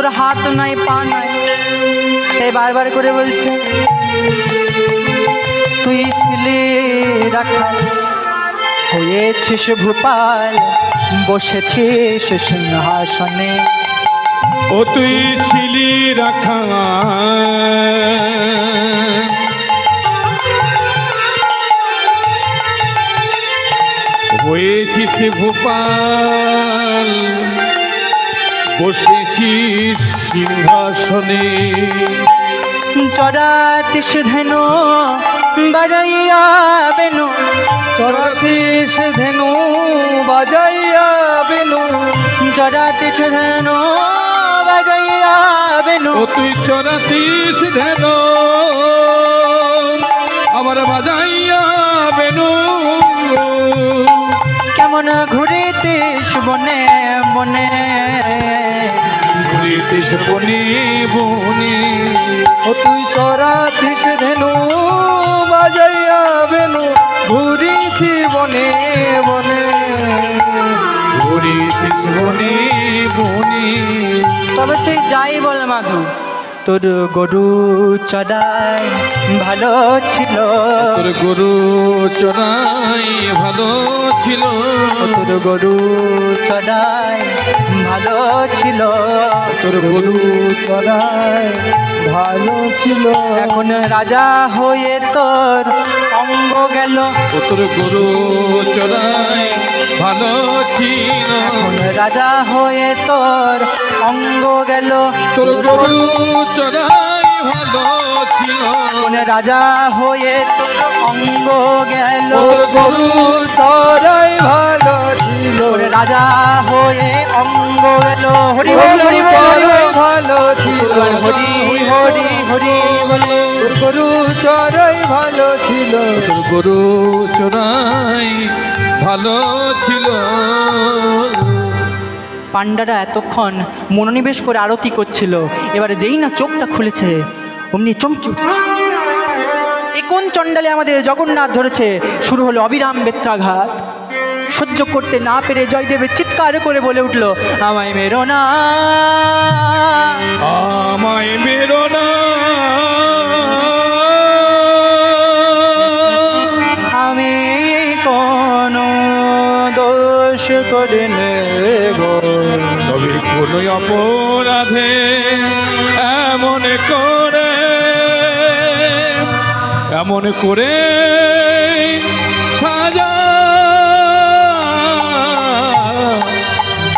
তোর হাত নাই পা নাই, তাই বারবার করে বলছে তুই ছিলি রাখাল হয়েছিস ভূপাল, বসেছিস সিংহাসনে। ও তুই ছিলি রাখাল হয়েছিস ভূপাল, বসেছিস সিংহাসনে। চড়াতিস ধেনু বাজাইয়া বেনু, চড়াতিস ধেনু বাজাইয়া বেনু, চড়াতিস ধেনু বাজাইয়া বেনু। ও তুই চড়াতিস ধেন আবার বাজাইয়া বেনু। কেমন ঘুরিতিস বনে বনে, ঘুরিতিস বনে বনে। ও তুই চড়াতিস ধেনু বাজাইয়া বেনু, ঘুরিতি বনে বনে, ঘুরিতিস বনে বনে। তবে তুই যাই বল মাধু, তোর গরু চড়াই ভালো ছিল, তোর গরু চড়াই ভালো ছিল, তোর গরু চড়াই ভালো ছিল, তোর গরু চড়াই ভালো ছিল। এখন রাজা হয়ে তোর অঙ্গ গেল, তোর গরু চড়াই ভালো ছিল, এখন রাজা হয়ে তোর অঙ্গ গেল, তোর গরু চড়াই ভালো ছিল, এখন রাজা হয়ে তোর অঙ্গ গেল, তোর গরু চড়াই ভালো ছিল, তোর রাজা হয়ে অঙ্গ গেল। হরি বল হরি বল হরি চড়াই বল, ভালো ছিল, হরি হরি হরি বল। তোর গরু চড়াই ভালো ছিল, তোর গরু চড়াই ভালো ছিল। পাণ্ডারা এতক্ষণ মনোনিবেশ করে আরতি করছিল, এবারে যেই না চোখটা খুলেছে অমনি চমকে উঠেছে। এ কোন চণ্ডালে আমাদের জগন্নাথ ধরেছে? শুরু হলো অবিরাম বেত্রাঘাত। সহ্য করতে না পেরে জয়দেবের চিৎকার করে বলে উঠল, আমায় মেরো না, আমায় মেরো না, আমি কোনো দোষ করে নেব, তবে কোন অপরাধে এমন করে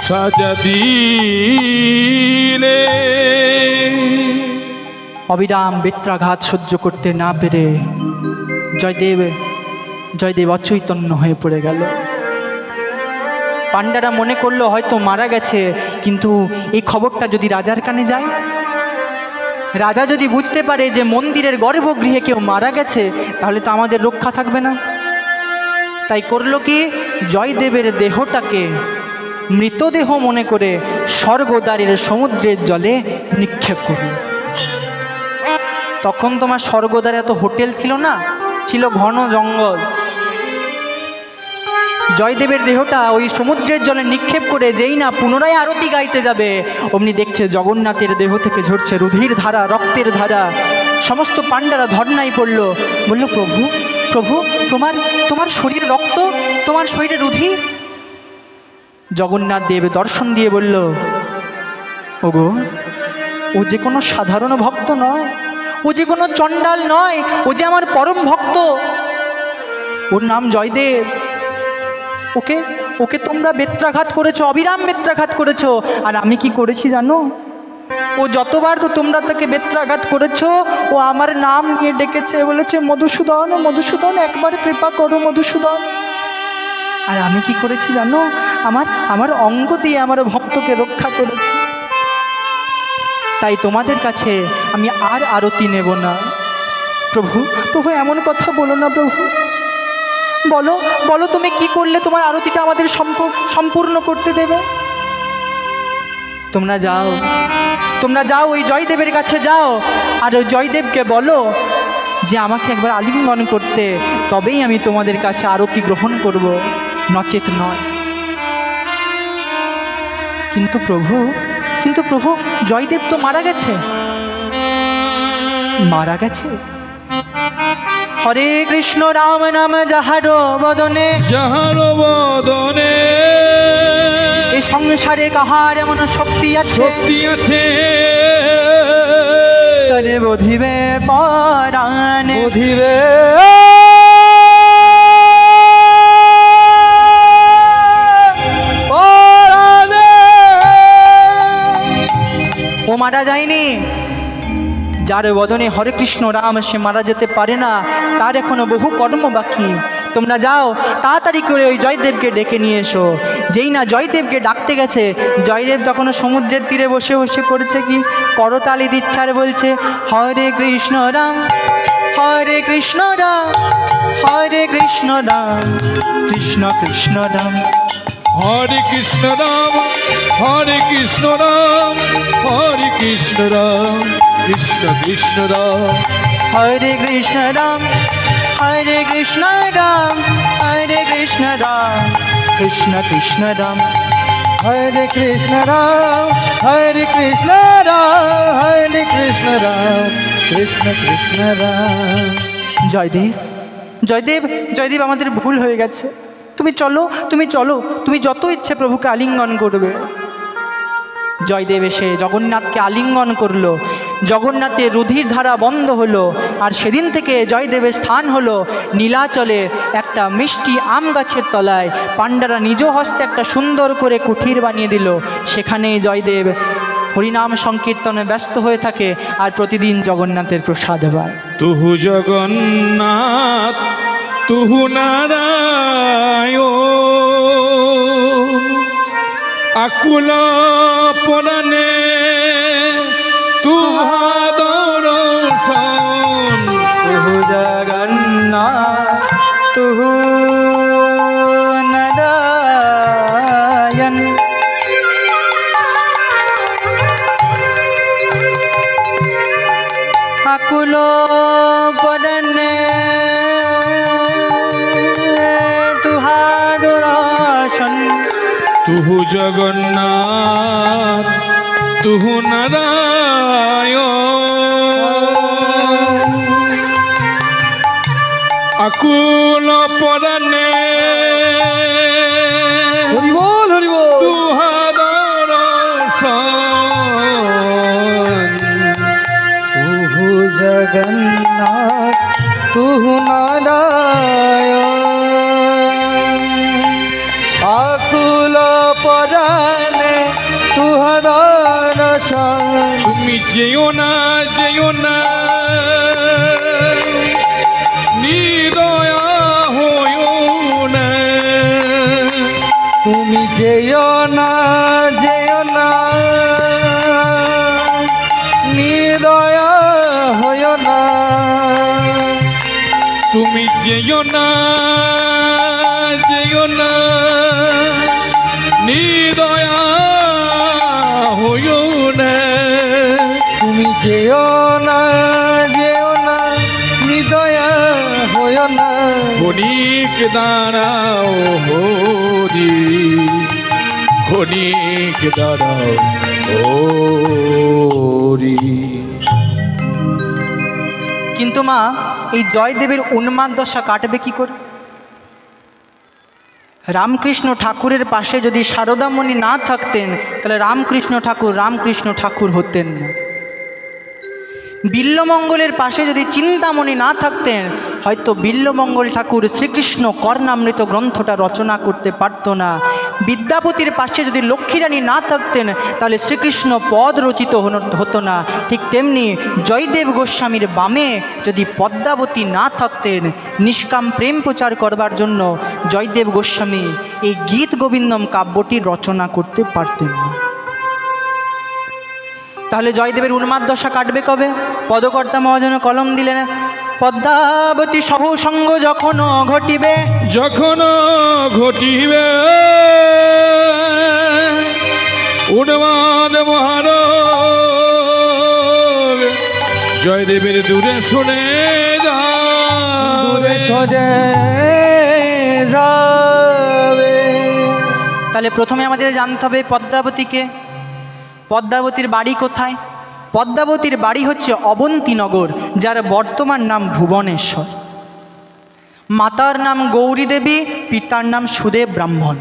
সাজা দিলে। অবিরাম বেত্রাঘাত সহ্য করতে না পেরে জয়দেব অচৈতন্য হয়ে পড়ে গেল। পাণ্ডারা মনে করলো হয়তো মারা গেছে, কিন্তু এই খবরটা যদি রাজার কানে যায়, রাজা যদি বুঝতে পারে যে মন্দিরের গর্ভগৃহে কেউ মারা গেছে, তাহলে তো আমাদের রক্ষা থাকবে না। তাই করলো কি, জয়দেবের দেহটাকে মৃতদেহ মনে করে স্বর্গদ্বারের সমুদ্রের জলে নিক্ষেপ করল। তখন তোমার স্বর্গদ্বারে এত হোটেল ছিল না, ছিল ঘন জঙ্গল। জয়দেবের দেহটা ওই সমুদ্রের জলে নিক্ষেপ করে যেই না পুনরায় আরতি গাইতে যাবে, অমনি দেখছে জগন্নাথের দেহ থেকে ঝরছে রুধির ধারা, রক্তের ধারা। সমস্ত পাণ্ডারা ধর্নায় পড়ল, বলল প্রভু প্রভু, তোমার শরীর রক্ত, তোমার শরীরে রুধির। জগন্নাথ দেব দর্শন দিয়ে বলল, ওগো, ও যে কোনো সাধারণ ভক্ত নয়, ও যে কোনো চণ্ডাল নয়, ও যে আমার পরম ভক্ত, ওর নাম জয়দেব। ওকে তোমরা বেত্রাঘাত করেছো, অবিরাম বেত্রাঘাত করেছো। আর আমি কি করেছি জানো? ও যতবার তো তোমরা তাকে বেত্রাঘাত করেছো, ও আমার নাম নিয়ে ডেকেছে, বলেছে মধুসূদন, মধুসূদন, একবার কৃপা করো মধুসূদন। আর আমি কি করেছি জানো? আমার অঙ্গ দিয়ে আমার ভক্তকে রক্ষা করেছি। তাই তোমাদের কাছে আমি আর আরতি নেব না। প্রভু এমন কথা বলো না প্রভু, বলো তুমি কি করলে তোমার আরতিটা আমাদের সম্পূর্ণ করতে দেবে? তোমরা যাও ওই জয়দেবের কাছে যাও, আর ওই জয়দেবকে বলো যে আমাকে একবার আলিঙ্গন করতে, তবেই আমি তোমাদের কাছে আরতি গ্রহণ করব, নচেত নয়। কিন্তু প্রভু কিন্তু প্রভু জয়দেব তো মারা গেছে। মারা গেছে? হরে কৃষ্ণ রাম নাম যাহার বদনে, যাহার বদনে এই সংসারে কাহার এমন শক্তি আছে, শক্তি আছে, তরে বধিবে পরাণে। বুধিবে ও মারা যায়নি। যার বদনে হরে কৃষ্ণ রাম, সে মারা যেতে পারে না, তার এখনো বহু কর্ম বাকি। তোমরা যাও তাড়াতাড়ি করে ওই জয়দেবকে ডেকে নিয়ে এসো। যেই না জয়দেবকে ডাকতে গেছে, জয়দেব তখনও সমুদ্রের তীরে বসে বসে করেছে কি, করতালি দিচ্ছে আর বলছে হরে কৃষ্ণ রাম, হরে কৃষ্ণ রাম, হরে কৃষ্ণ রাম, কৃষ্ণ কৃষ্ণ রাম। হরে কৃষ্ণ রাম, হরে কৃষ্ণ রাম, হরে কৃষ্ণ রাম, কৃষ্ণ কৃষ্ণ রাম। হরে কৃষ্ণ রাম, হরে কৃষ্ণ রাম, হরে কৃষ্ণ রাম, কৃষ্ণ কৃষ্ণ রাম। হরে কৃষ্ণ রাম, হরে কৃষ্ণ রাম, হরে কৃষ্ণ রাম, কৃষ্ণ কৃষ্ণ রাম। জয়দেব, জয়দেব, জয়দেব, আমাদের ভুল হয়ে গেছে। তুমি চলো, তুমি চলো, তুমি যত ইচ্ছে প্রভুকে আলিঙ্গন করবে। জয়দেব এসে জগন্নাথকে আলিঙ্গন করলো। জগন্নাথের রুধির ধারা বন্ধ হলো। আর সেদিন থেকে জয়দেবের স্থান হলো নীলাচলে একটা মিষ্টি আম গাছের তলায়। পাণ্ডারা নিজ হস্তে একটা সুন্দর করে কুঠির বানিয়ে দিল। সেখানেই জয়দেব হরিনাম সংকীর্তনে ব্যস্ত হয়ে থাকে আর প্রতিদিন জগন্নাথের প্রসাদ পায়। তুহু জগন্নাথ, তুহু নারায়ণ, আকুল পরাণে তুহা দর্শন। তুহু জগন্নাথ, তুহু নারায়ণ, আকুল পরাণে তুহা দর্শন। তুহু জগন্নাথ, তুহু নারায়ণ, আকুল পরাণে হরি বল, হরি বল। তুহা দর্শন। তুহু জগন্নাথ, তুহু নারায়ণ, আকুল পরাণে তুহর রসন। তুমি যেও না, যেও না, নিদয়া হইও না। তুমি যেও না, যেও না, নিদয়া হয় না। তুমি যেও না, যেও না, নিদয়া হইও না। তুমি যেও না, যেও না, নিদয়া হয় না। ক্ষণিক দাঁড়াও হরি, ক্ষণিক দাঁড়াও হরি। কিন্তু মা, এই জয়দেবের উন্মাদ দশা কাটবে কি করে? রামকৃষ্ণ ঠাকুরের পাশে যদি সারদামণি না থাকতেন, তাহলে রামকৃষ্ণ ঠাকুর হতেন না। বিল্বমঙ্গলের পাশে যদি চিন্তামণি না থাকতেন, হয়তো বিল্বমঙ্গল ঠাকুর শ্রীকৃষ্ণ কর্ণামৃত গ্রন্থটা রচনা করতে পারত না। বিদ্যাপতির পাশে যদি লক্ষ্মীরানী না থাকতেন, তাহলে শ্রীকৃষ্ণ পদ রচিত হতো না। ঠিক তেমনি জয়দেব গোস্বামীর বামে যদি পদ্মাবতী না থাকতেন, নিষ্কাম প্রেম প্রচার করবার জন্য জয়দেব গোস্বামী এই গীত গোবিন্দম কাব্যটি রচনা করতে পারতেন না। তাহলে জয়দেবের উন্মাদ দশা কাটবে কবে? পদকর্তা মহাজন কলম দিলেন, পদ্মাবতী সহ সঙ্গ যখন ঘটিবে, যখন ঘটিবে উন্মাদ মহারোগ, জয়দেবের দূরে শুনে দূরে যাবে। সরে যাবে। তাহলে প্রথমে আমাদের জানতে হবে পদ্মাবতীকে। পদ্মাবতীর বাড়ি কোথায়? পদ্মাবতীর বাড়ি হচ্ছে অবন্তীনগর, যার বর্তমান নাম ভুবনেশ্বর। মাতার নাম গৌরী দেবী, পিতার নাম সুদেব ব্রাহ্মণ।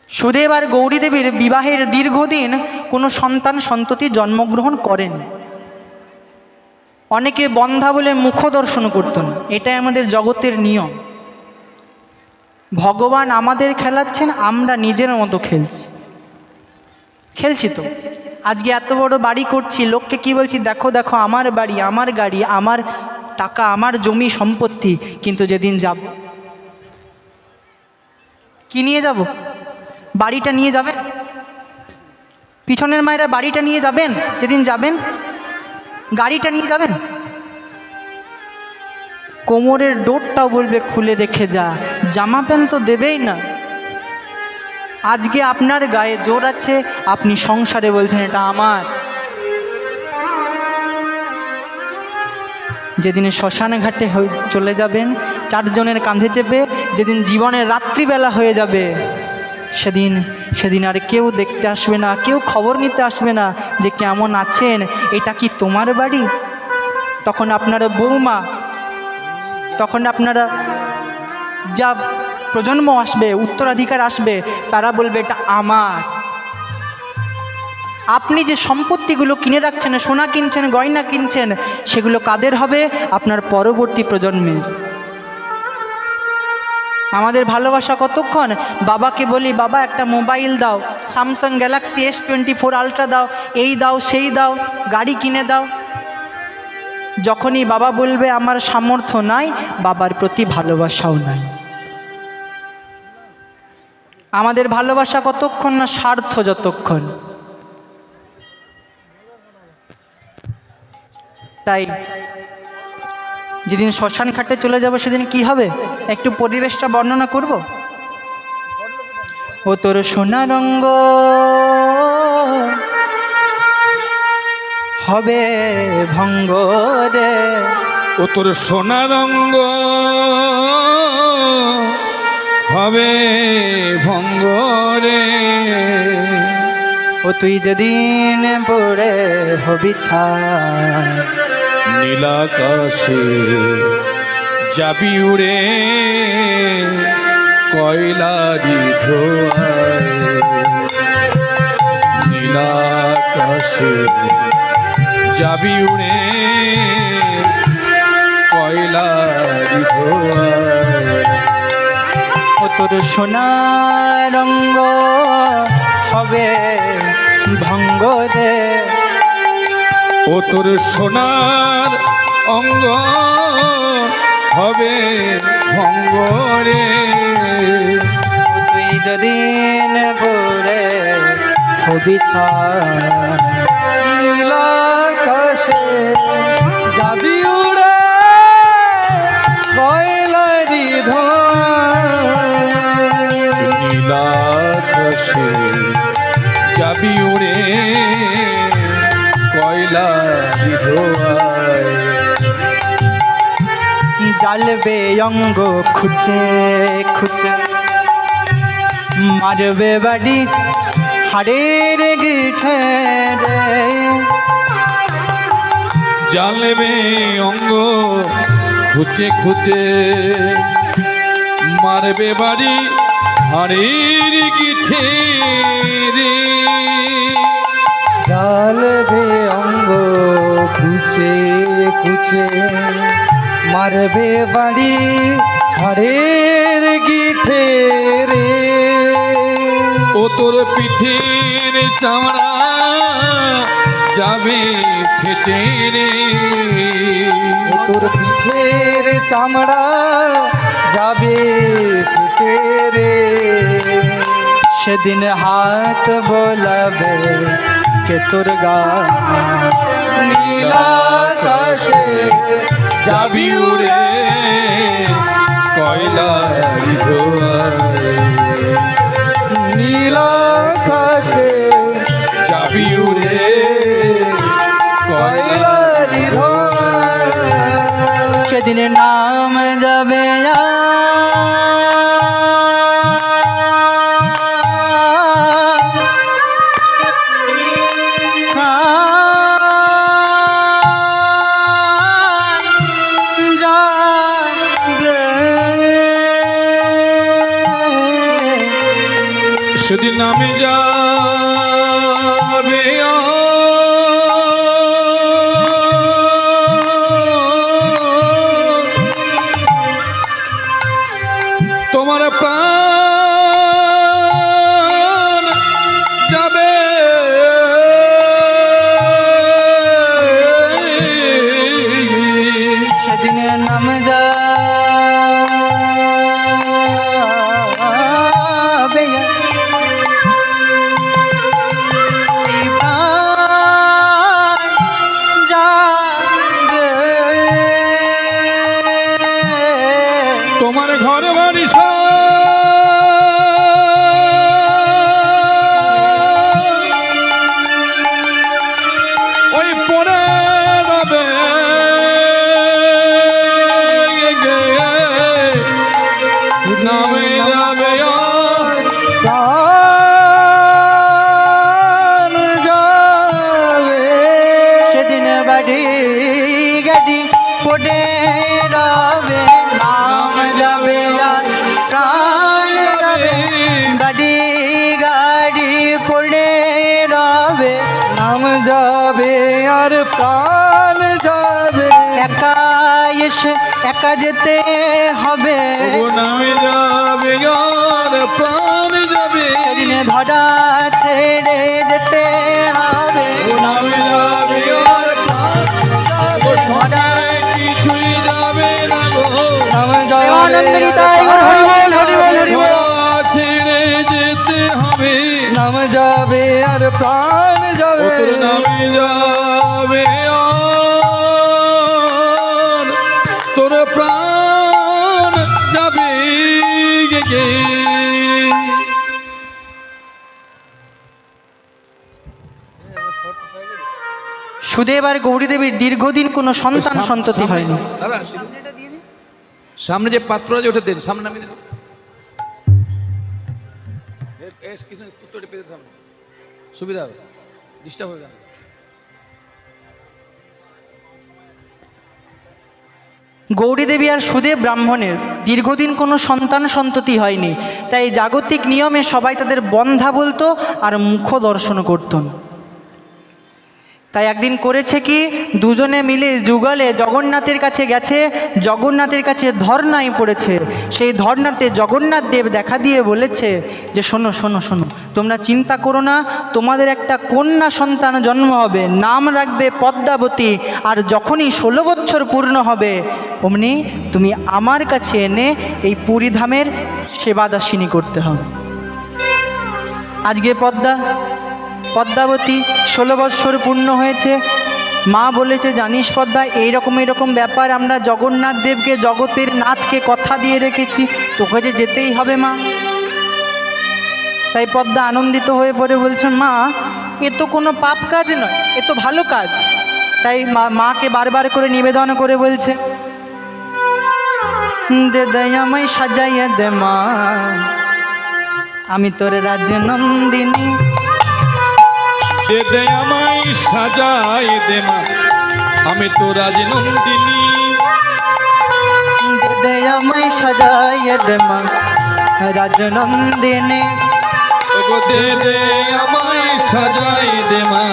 সুদেব আর গৌরী দেবীর বিবাহের দীর্ঘদিন কোনো সন্তান সন্ততি জন্মগ্রহণ করেন। অনেকে বন্ধা বলে মুখ দর্শন করত না, এটাই আমাদের জগতের নিয়ম। ভগবান আমাদের খেলাচ্ছেন, আমরা নিজের মতো খেলছি তো। আজকে এত বড় বাড়ি করছি, লোককে কি বলছি, দেখো দেখো আমার বাড়ি, আমার গাড়ি, আমার টাকা, আমার জমি সম্পত্তি। কিন্তু যেদিন যাব, কি নিয়ে যাব? বাড়িটা নিয়ে যাবেন? পিছনের মায়েরা বাড়িটা নিয়ে যাবেন? যেদিন যাবেন গাড়িটা নিয়ে যাবেন? কোমরের ডোরটাও বলবে খুলে রেখে যা, জামা প্যান্ট তো দেবেই না। আজকে আপনার গায়ে জোর আছে, আপনি সংসারে বলছেন এটা আমার। যেদিন শ্মশানে ঘাটে চলে যাবেন চারজনের কাঁধে চেপে, যেদিন জীবনের রাত্রিবেলা হয়ে যাবে, সেদিন আর কেউ দেখতে আসবে না, কেউ খবর নিতে আসবে না যে কেমন আছেন, এটা কি তোমার বাড়ি? তখন আপনারা বৌমা, তখন আপনারা যা প্রজন্ম আসবে, উত্তরাধিকার আসবে, তারা বলবে এটা আমার। আপনি যে সম্পত্তিগুলো কিনে রাখছেন, সোনা কিনছেন, গয়না কিনছেন, সেগুলো কাদের হবে? আপনার পরবর্তী প্রজন্মের। আমাদের ভালোবাসা কতক্ষণ? বাবাকে বলি বাবা একটা মোবাইল দাও, স্যামসাং গ্যালাক্সি S24 আলট্রা দাও, এই দাও সেই দাও, গাড়ি কিনে দাও। যখনই বাবা বলবে আমার সামর্থ্য নাই, বাবার প্রতি ভালোবাসাও নাই। আমাদের ভালোবাসা কতক্ষণ? না স্বার্থ যতক্ষণ। তাই যেদিন শ্মশান ঘাটে চলে যাব, সেদিন কি হবে একটু পরিবেশটা বর্ণনা করব। ও তোর সোনা রঙ্গ হবে ভঙ্গ রে, ও তোর সোনা রঙ্গ হবে ভঙ্গ রে, ও তুই যেদিন পড়ে হবি ছাই, নীলাকাশে যাবি উড়ে কয়লারি ধোয়ায়, নীলাকাশে যাবি উড়ে কয়লারি ধোয়ায়, ও তোর সোনা রঙ্গ হবে ভঙ্গ রে, ও তোর সোনার অঙ্গ হবে ভঙ্গ রে, তুই যেদিন পড়ে হবি ছাই, নীলাকাশে যাবি উড়ে কয়লারি ধোঁয়ায়, নীলাকাশে যাবি উড়ে কয়লারি ধোঁয়ায়, জ্বালবে অঙ্গ খুঁজে খুঁজে, মারবে বাড়ি হাড়ের গিঠে রে, জ্বালবে অঙ্গ খুঁজে খুঁজে, মারবে বাড়ি হাড়ের গিঠে রে, জ্বালবে অঙ্গ কুচে কুচে, মারবে বাড়ি হাড়ের গিঠে রে, ও তোর পিঠের চামড়া যাবে ফেটে রে, ও তোর পিঠের চামড়া যাবে ফেটে রে, সেদিন হাত বোলাবে কে তোর গান, নীলাকাশে যাবি উড়ে কয়লারি ধোঁয়ায়, নীলাকাশে যাবি উড়ে কয়লারি ধোঁয়ায়, সেদিন নাম যাবে গাড়ি গাড়ি পড়ে রবে, নাম যাবে আর প্রাণ যাবে। গাড়ি গাড়ি পড়ে রবে, নাম যাবে আর প্রাণ যাবে। একা এসে একা যেতে হবে, ও নামে যাবে আর প্রাণ যাবে। সেদিনে ধরা ছেড়ে যেতে হবে। ও নামে যাবে আর প্রাণ যাবে। সঙ্গে কিছুই যাবে না গো। নাম আনন্দের যাবে তাই গো, হরি বল, হরি বল, হরি বল। ধরা ছেড়ে যেতে হবে। নাম যাবে আর প্রাণ ও যাবে। তোর নামে যাবে আর তোর প্রাণ যাবে গে। সুদেব আর গৌরীদেবীর দীর্ঘদিন কোনো সন্তান সন্ততি হয়নি। দাদা, সামনে যে পাত্র আছে ওটা দেন, সামনে নামিয়ে দেন। উত্তরটা পেতে সামনে সুবিধা হবে, ডিস্টার্ব হবে না। গৌরীদেবী আর সুদেব ব্রাহ্মণের দীর্ঘদিন কোনো সন্তান সন্ততি হয়নি, তাই জাগতিক নিয়মে সবাই তাদের বন্ধা বলতো আর মুখ দর্শন করতেন। তাই একদিন করেছে কি, দুজনে মিলে যুগলে জগন্নাথের কাছে গেছে, জগন্নাথের কাছে ধর্নায় পড়েছে। সেই ধর্নাতে জগন্নাথ দেব দেখা দিয়ে বলেছে যে শোনো শোনো শোনো, তোমরা চিন্তা করো না, তোমাদের একটা কন্যা সন্তান জন্ম হবে, নাম রাখবে পদ্মাবতী। আর যখনই 16 বছর পূর্ণ হবে অমনি তুমি আমার কাছে এনে এই পুরীধামের সেবাদাসিনী করতে হবে। আজকে পদ্মাবতী 16 বৎসর পূর্ণ হয়েছে। মা বলেছে জানিস পদ্মা, এইরকম ব্যাপার, আমরা জগন্নাথ দেবকে, জগতের নাথকে কথা দিয়ে রেখেছি, তোকে যে যেতেই হবে মা। তাই পদ্মা আনন্দিত হয়ে পড়ে বলছে, মা এ তো কোনো পাপ কাজ নয়, এ তো ভালো কাজ। তাই মাকে বারবার করে নিবেদন করে বলছে, দে দয়াময় সাজাইয়ে দে মা, আমি তোর রাজ্য নন্দিনী। দে দে আমায় সাজাই দে মা, আমি তো রাজনন্দিনী। দে দে আমায় সাজাইয়ে দে মা, রাজনন্দিনী। ওগো দে দে আমায় সাজাই দে মা,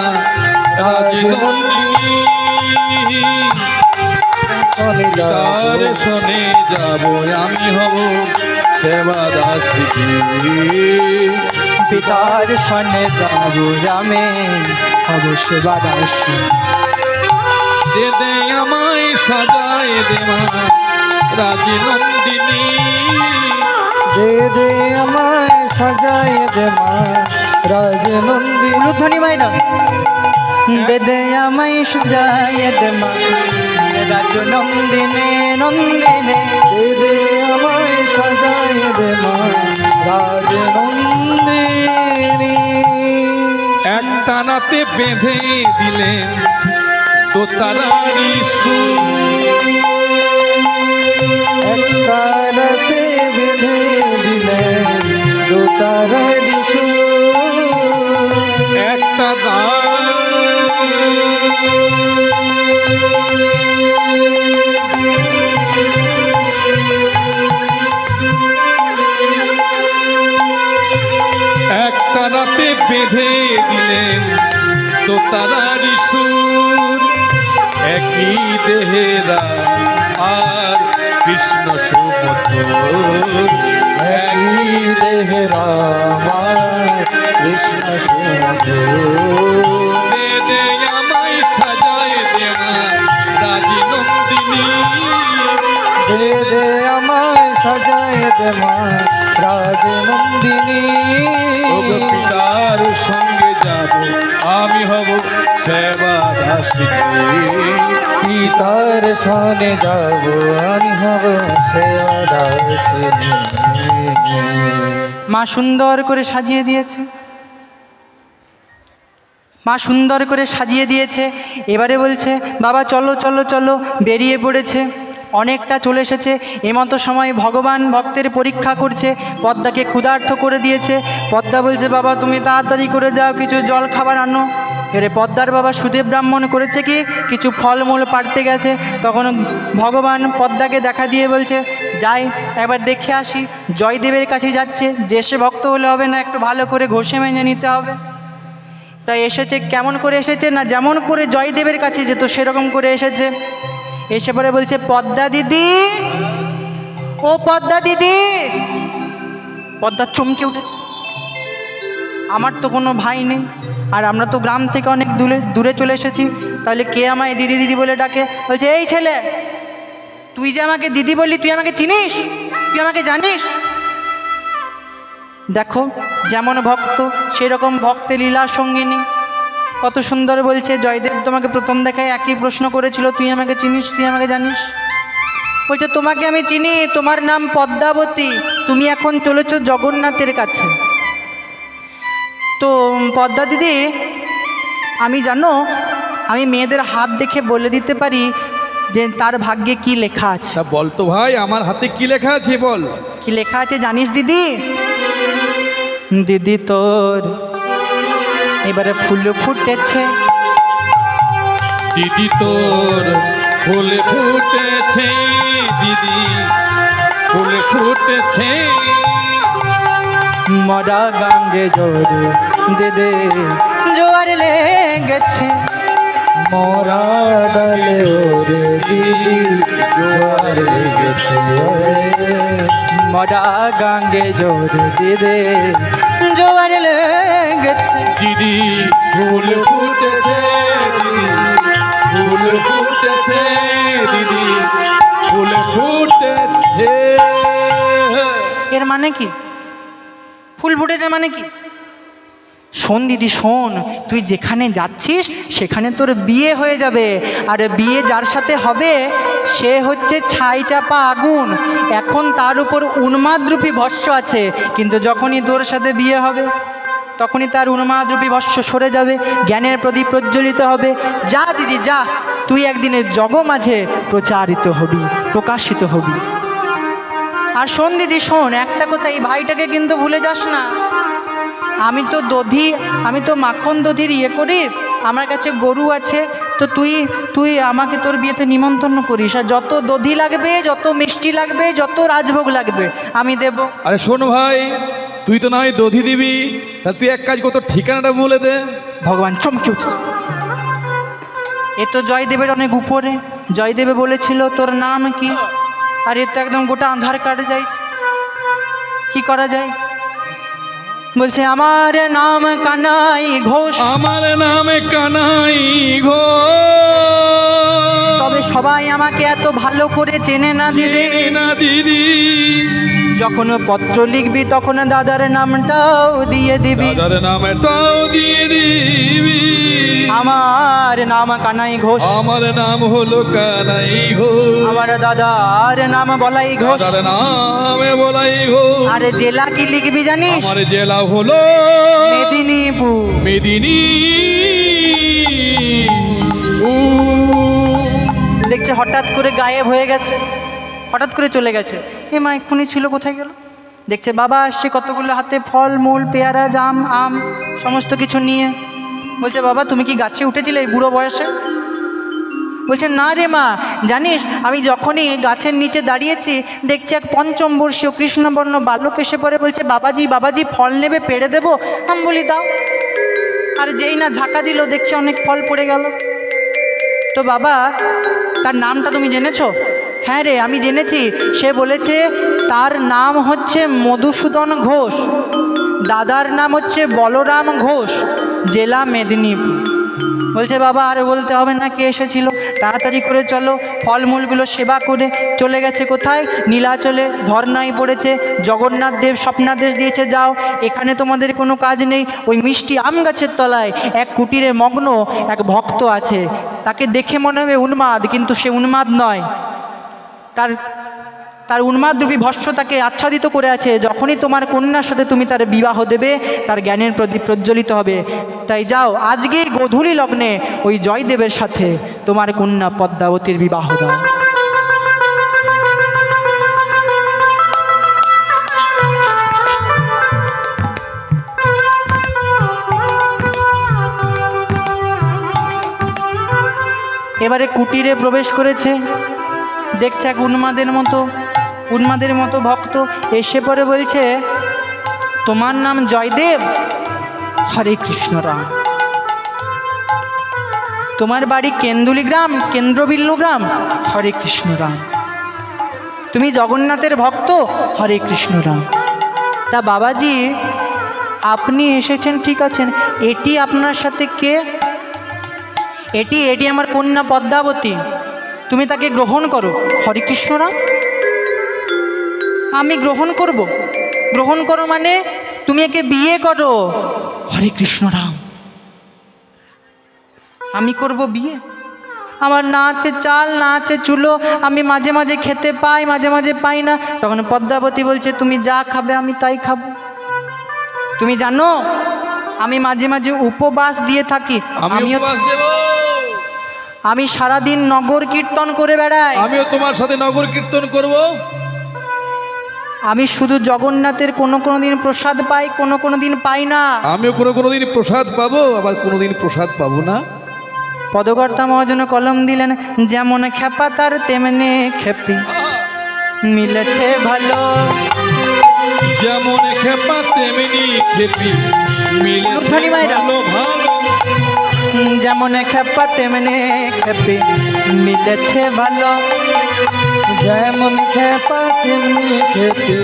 রাজনন্দিনী। তার শোনে যাব আমি হব সেবা দাসী। পিতার সনে যাবো আমি হব সেবা দাসী। দে দে আমায় সাজাই দে মা, রাজনন্দিনী। দে দে আমায় সাজায় দে মা, রাজনন্দিনী। উলুধ্বনি মাইনা। দে দে আমায় সাজাইয়ে দে মা, রাজনন্দিনী নন্দিনী। দে দে আমায় সাজায় দে মা, রাজনন্দিনী। এক টানাতে বেঁধে দিলেন দোতারারি সুর। এক কানাতে বেঁধে দিলেন দোতারারি সুর। একটা একটা রাতে বেঁধে দিলেন দোতারারি সুর। একই দেহেরা আর কৃষ্ণ সুমধুর। একই দেহে রামার কৃষ্ণ সুমধুর। দে দে আমায় সাজায় দে মা, রাজনন্দিনী। দে দে আমায় সাজায় দে মা, রাজনন্দিনী। ওগো পিতার সঙ্গে যাব আমি হব সেবা দাসী। পিতার সনে যাব আমি হব সেবা দাসিনী। মা সুন্দর করে সাজিয়ে দিয়েছে, মা সুন্দর করে সাজিয়ে দিয়েছে। এবারে বলছে বাবা চলো চলো চলো, বেরিয়ে পড়েছে। অনেকটা চলে এসেছে। এমতো সময় ভগবান ভক্তের পরীক্ষা করছে। পদ্মাকে ক্ষুধার্ত করে দিয়েছে। পদ্মা বলছে বাবা তুমি তাড়াতাড়ি করে যাও, কিছু জল খাবার আনো। এরে পদ্মার বাবা সুদেব ব্রাহ্মণ করেছে কি কিছু ফলমূল পাড়তে গেছে, তখন ভগবান পদ্মাকে দেখা দিয়ে বলছে যাই একবার দেখে আসি। জয়দেবের কাছে যাচ্ছে, যে সে ভক্ত হলে হবে না, একটু ভালো করে ঘষে মেজে নিতে হবে। তাই এসেছে, কেমন করে এসেছে না যেমন করে জয়দেবের কাছে যেত সেরকম করে এসেছে। এসে পরে বলছে পদ্মা দিদি, ও পদ্মা দিদি। পদ্মা চমকে উঠেছে, আমার তো কোনো ভাই নেই, আর আমরা তো গ্রাম থেকে অনেক দূরে দূরে চলে এসেছি, তাহলে কে আমায় দিদি দিদি বলে ডাকে? বলছে এই ছেলে, তুই যে আমাকে দিদি বললি, তুই আমাকে চিনিস? তুই আমাকে জানিস? দেখো যেমন ভক্ত সেরকম ভক্তের লীলা সঙ্গিনী, কত সুন্দর বলছে। জয়দেব তোমাকে প্রথম দেখায় একই প্রশ্ন করেছিল, তুই আমাকে চিনিস, তুই আমাকে জানিস? বলছে তোমাকে আমি চিনি, তোমার নাম পদ্মাবতী, তুমি এখন চলেছো জগন্নাথের কাছে। তো পদ্মা দিদি, আমি জানো, আমি মেয়েদের হাত দেখে বলে দিতে পারি যে তার ভাগ্যে কি লেখা আছে। তা বল তো ভাই, আমার হাতে কি লেখা আছে বল। কি লেখা আছে জানিস দিদি? দিদি তোর এবারে ফুল ফুটেছে, দিদি তোর ফুল ফুটেছে, দিদি ফুল ফুটেছে, মরা গাঙ্গে জোরে দিদি জোয়ার লেগেছে, মোরা ডালে ওরে দিদি জোয়ার লেগেছে, মরা গাঙ্গে জোরে দিদি জোয়ার লেগেছে। দিদি ফুল ফুটেছে, দিদি ফুল ফুটেছে, দিদি ফুল ফুটেছে। এর মানে কি? ফুল ফুটেছে মানে কি? শোন দিদি শোন, তুই যেখানে যাচ্ছিস সেখানে তোর বিয়ে হয়ে যাবে, আর বিয়ে যার সাথে হবে সে হচ্ছে ছাই চাপা আগুন, এখন তার উপর উন্মাদরূপী ভস্য আছে, কিন্তু যখনই তোর সাথে বিয়ে হবে তখনই তার উন্মাদরূপী ভস্য সরে যাবে, জ্ঞানের প্রদীপ প্রজ্বলিত হবে। যা দিদি যা, তুই একদিনের জগমাঝে প্রচারিত হবি, প্রকাশিত হবি। আর শোন দিদি শোন, একটা কথা, এই ভাইটাকে কিন্তু ভুলে যাস না। আমি তো দধি, আমি তো মাখন দধির ইয়ে করি, আমার কাছে গরু আছে, তো তুই আমাকে তোর বিয়েতে নিমন্ত্রণ করিস, আর যত দধি লাগবে, যত মিষ্টি লাগবে, যত রাজভোগ লাগবে আমি দেব। আরে শোন ভাই, তুই তো না হয় দধি দিবি, তা তুই এক কাজ কর, তোর ঠিকানাটা বলে দে। ভগবান চমকে উঠেছে, এ তো জয়দেবের অনেক উপরে। জয়দেবে বলেছিল তোর নাম কি, আর এ তো একদম গোটা আধার কার্ডে যাইছে, কি করা যায়? বলছে আমার নাম কানাই ঘোষ, আমার নাম কানাই ঘোষ, তবে সবাই আমাকে এত ভালো করে চেনে না দিদি। চেনে না দিদি, যখন পত্র লিখবি তখন দাদার নামটাও দিয়ে দিবি, দাদার নামটাও দিয়ে দিবি। আমার নাম কানাই ঘোষ, আমার নাম হলো কানাই ঘোষ, আমার দাদার নাম বলাই ঘোষ। দাদার নামে বলাই ঘোষ। আরে জেলা কি লিখবি জানিস? আমার জেলা হলো মেদিনীপুর। দেখছে হঠাৎ করে গায়েব হয়ে গেছে, হঠাৎ করে চলে গেছে। এ মা এক্ষুনি ছিল, কোথায় গেল? দেখছে বাবা আসছে কতগুলো হাতে ফল মূল, পেয়ারা, জাম, আম, সমস্ত কিছু নিয়ে। বলছে বাবা তুমি কি গাছে উঠেছিলে এই বুড়ো বয়সে? বলছে না রে মা, জানিস আমি যখনই গাছের নিচে দাঁড়িয়েছি দেখছি এক পঞ্চম বর্ষীয় কৃষ্ণবর্ণ বালক এসে পড়ে, বলছে বাবাজি বাবাজি ফল নেবে, পেড়ে দেবো? আমি বলি দাও। আর যেই না ঝাঁকা দিল দেখছি অনেক ফল পড়ে গেল। তো বাবা তার নামটা তুমি জেনেছো? হ্যাঁ রে আমি জেনেছি। সে বলেছে তার নাম হচ্ছে মধুসূদন ঘোষ, দাদার নাম হচ্ছে বলরাম ঘোষ, জেলা মেদিনীপুর। বলছে বাবা আর বলতে হবে না, কে এসেছিল, তাড়াতাড়ি করে চলো। ফলমূলগুলো সেবা করে চলে গেছে কোথায়? নীলাচলে ধর্নায় পড়েছে। জগন্নাথ দেব স্বপ্নাদেশ দিয়েছে যাও, এখানে তোমাদের কোনো কাজ নেই। ওই মিষ্টি আম গাছের তলায় এক কুটিরে মগ্ন এক ভক্ত আছে, তাকে দেখে মনে হবে উন্মাদ, কিন্তু সে উন্মাদ নয়, তার উন্মাদরূপী ভস্য তাকে আচ্ছাদিত করে আছে। যখনই তোমার কন্যার সাথে তুমি তার বিবাহ দেবে তার জ্ঞানের প্রদীপ প্রজ্বলিত হবে। তাই যাও আজকেই গোধূলি লগ্নে ওই জয়দেবের সাথে তোমার কন্যা পদ্মাবতীর বিবাহ দাও। এবারে কুটিরে প্রবেশ করেছে, দেখছে এক উন্মাদের মতো ভক্ত এসে পরে বলছে, তোমার নাম জয়দেব? হরে কৃষ্ণ রাম। তোমার বাড়ি কেন্দুলি গ্রাম, কেন্দ্রবিল্লু গ্রাম? হরে কৃষ্ণ রাম। তুমি জগন্নাথের ভক্ত? হরে কৃষ্ণ রাম। তা বাবাজি, আপনি এসেছেন ঠিক আছেন, এটি আপনার সাথে কে? এটি আমার কন্যা পদ্মাবতী, তুমি তাকে গ্রহণ করো। হরে কৃষ্ণ রাম। আমি গ্রহণ করব? গ্রহণ করো মানে তুমি একে বিয়ে করো। হরে কৃষ্ণ রাম। আমি করব বিয়ে? আমার না আছে চাল, না আছে চুলো, আমি মাঝে মাঝে খেতে পাই, মাঝে মাঝে পাই না। তখন পদ্মাবতী বলছে, তুমি যা খাবে আমি তাই খাবো। তুমি জানো আমি মাঝে মাঝে উপবাস দিয়ে থাকি। আমিও উপবাস দেব। আমি সারাদিন নগর কীর্তন করে বেড়াই। আমিও তোমার সাথে নগর কীর্তন করব। আমি শুধু জগন্নাথের কোনো দিন প্রসাদ পাই, কোনো দিন পাই না। আমিও কোনো দিন প্রসাদ পাবো, আবার কোনোদিন প্রসাদ পাবো না। পদকর্তা মহাজন কলম দিলেন, যেমন খেপা তার তেমনি খেপি, মিলেছে ভালো। যেমন খেপা তেমনি খেপি, মিলেছে ভালো ভালো। যেমন খেপা তেমনি খেপি, মিলেছে ভালো। যেমন খেপা তেমনি খেপি,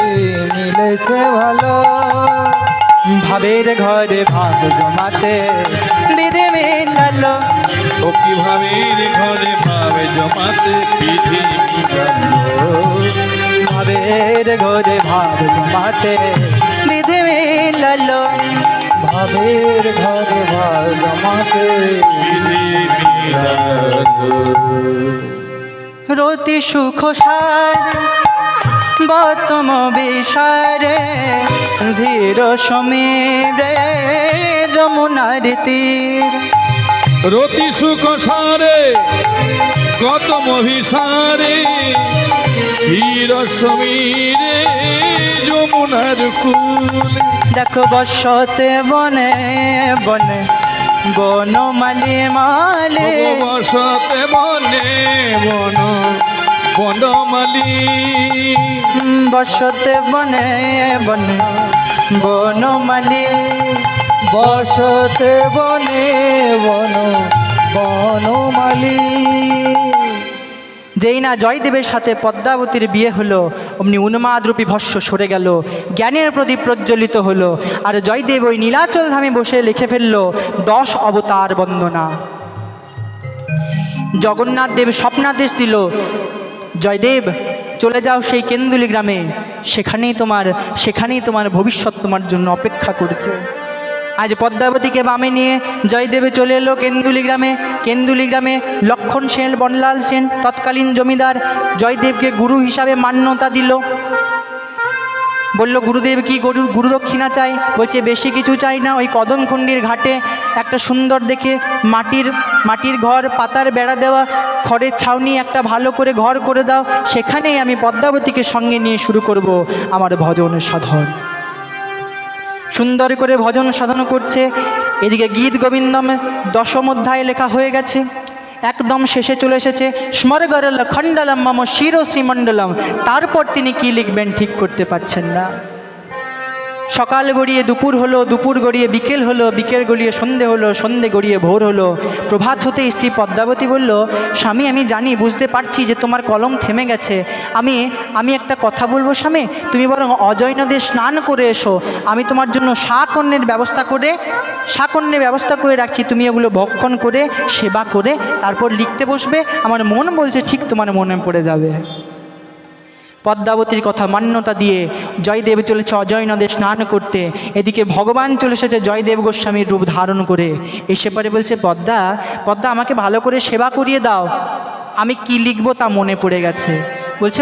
মিলেছে ভালো। ভাবের ঘরে ভাগ জমাতে বিধি মিলালো। ও কি ভাবের ঘরে ভাবে জমাতে বিধি মিলালো। ভাবের ঘরে ভাগ জমাতে বিধি মিলালো। ভাবের ঘরে ভাগ জমাতে বিধি মিলালো। রতি সুখ সার বতম বিষারে, ধীর সমীরে যমুনার তীর। রতি সুখ সারে কত মহিষারে, হীর সমীরে যমুনার কুল। দেখো বসতে বনে বনে বনমালি মালে। বসতে বনে বন বনমালী। বসতে বনে বনে বনমালি। বসতে বনে বন বনমালী। যেই না জয়দেবের সাথে পদ্মাবতীর বিয়ে হলো, অমনি উন্মাদরূপী ভস্য সরে গেল, জ্ঞানের প্রদীপ প্রজ্বলিত হলো। আর জয়দেব ওই নীলাচল ধামে বসে লিখে ফেলল 10 অবতার বন্দনা। জগন্নাথ দেব স্বপ্নাদেশ দিল, জয়দেব চলে যাও সেই কেন্দুলি গ্রামে, সেখানেই তোমার ভবিষ্যৎ তোমার জন্য অপেক্ষা করছে। আজ পদ্মাবতীকে বামে নিয়ে জয়দেবে চলে এলো কেন্দুলি গ্রামে। লক্ষণ সেন, বনলাল সেন তৎকালীন জমিদার জয়দেবকে গুরু হিসাবে মান্যতা দিল। বলল, গুরুদেব কি গুরুদক্ষিণা চাই? বলছে, বেশি কিছু চাই না, ওই কদমখুন্ডির ঘাটে একটা সুন্দর দেখে মাটির ঘর, পাতার বেড়া দেওয়া, খড়ের ছাউনি একটা ভালো করে ঘর করে দাও, সেখানেই আমি পদ্মাবতীকে সঙ্গে নিয়ে শুরু করব আমার ভজন সাধন। সুন্দর করে ভজন সাধন করছে। এদিকে গীত গোবিন্দম 10ম অধ্যায় লেখা হয়ে গেছে, একদম শেষে চলে এসেছে। স্মরগরল খণ্ডলম মম শির শ্রীমণ্ডলম। তারপর তিনি কি লিখবেন ঠিক করতে পারছেন না। সকাল গড়িয়ে দুপুর হলো, দুপুর গড়িয়ে বিকেল হলো, বিকেল গড়িয়ে সন্ধে হলো, সন্ধে গড়িয়ে ভোর হলো। প্রভাত হতে স্ত্রী পদ্মাবতী বলল, স্বামী আমি জানি, বুঝতে পারছি যে তোমার কলম থেমে গেছে। আমি একটা কথা বলবো স্বামী, তুমি বরং অজয় নদে স্নান করে এসো, আমি তোমার জন্য শাকন্যের ব্যবস্থা করে রাখছি, তুমি এগুলো ভক্ষণ করে সেবা করে তারপর লিখতে বসবে। আমার মন বলছে ঠিক তোমার মনে পড়ে যাবে। পদ্মাবতীর কথা মান্যতা দিয়ে জয়দেব চলেছে অজয় নদে স্নান করতে। এদিকে ভগবান চলে এসেছে জয়দেব গোস্বামীর রূপ ধারণ করে। এসে পরে বলছে, পদ্মা আমাকে ভালো করে সেবা করিয়ে দাও, আমি কি লিখবো তা মনে পড়ে গেছে। বলছে,